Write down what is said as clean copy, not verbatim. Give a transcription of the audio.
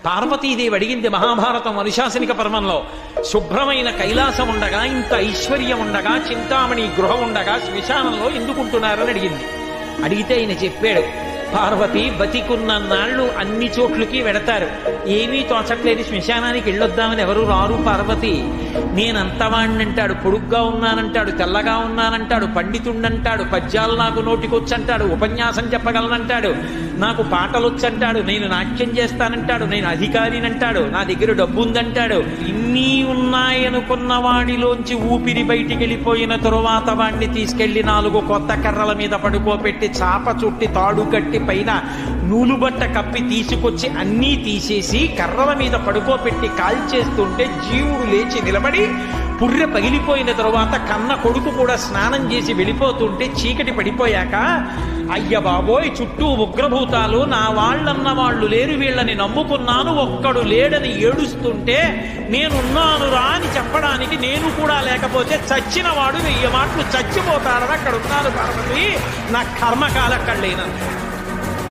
పార్వతీదేవి అడిగింది మహాభారతం అనుశాసనిక పర్వంలో, శుభ్రమైన కైలాసం ఉండగా, ఇంత ఐశ్వర్యం ఉండగా, చింతామణి గృహం ఉండగా శ్మశానంలో ఎందుకుంటున్నారని అడిగింది. అడిగితే ఆయన చెప్పాడు, పార్వతి బతికున్న నాళ్ళు అన్ని చోట్లకి వెడతారు, ఏమీ తోచట్లేదు, శ్మశానానికి వెళ్ళొద్దామని ఎవరు రారు పార్వతి. నేనంతవాణ్ణంటాడు, పొడుగ్గా ఉన్నానంటాడు, తెల్లగా ఉన్నానంటాడు, పండితుండంటాడు, పద్యాలు నాకు నోటికొచ్చంటాడు, ఉపన్యాసం చెప్పగలనంటాడు, నాకు పాటలొచ్చంటాడు, నేను నాట్యం చేస్తానంటాడు, నేను అధికారినంటాడు, నా దగ్గర డబ్బు ఉందంటాడు. ఇన్ని ఉన్నాయనుకున్న వాడిలోంచి ఊపిరి బయటికి వెళ్ళిపోయిన తరువాత వాడిని తీసుకెళ్లి 4 కొత్త కర్రల మీద పడుకోబెట్టి చాప చుట్టి తాడు కట్టి పైన నూలుబట్ట కప్పి తీసుకొచ్చి అన్నీ తీసేసి కర్రల మీద పడుకోబెట్టి కాల్చేస్తుంటే జీవుడు లేచి నిలబడి పుర్రె పగిలిపోయిన తరువాత కన్న కొడుకు కూడా స్నానం చేసి వెళ్ళిపోతుంటే చీకటి పడిపోయాక, అయ్య బాబోయ్ చుట్టూ ఉగ్రభూతాలు, నా వాళ్ళన్న వాళ్ళు లేరు, వీళ్ళని నమ్ముకున్నాను, ఒక్కడు లేడని ఏడుస్తుంటే నేనున్నాను రా అని చెప్పడానికి నేను కూడా లేకపోతే చచ్చిన వాడు 1000 మాటలు చచ్చిపోతాడని అక్కడ ఉన్నాను పార్వతి, నా కర్మకాలక్కడలేను.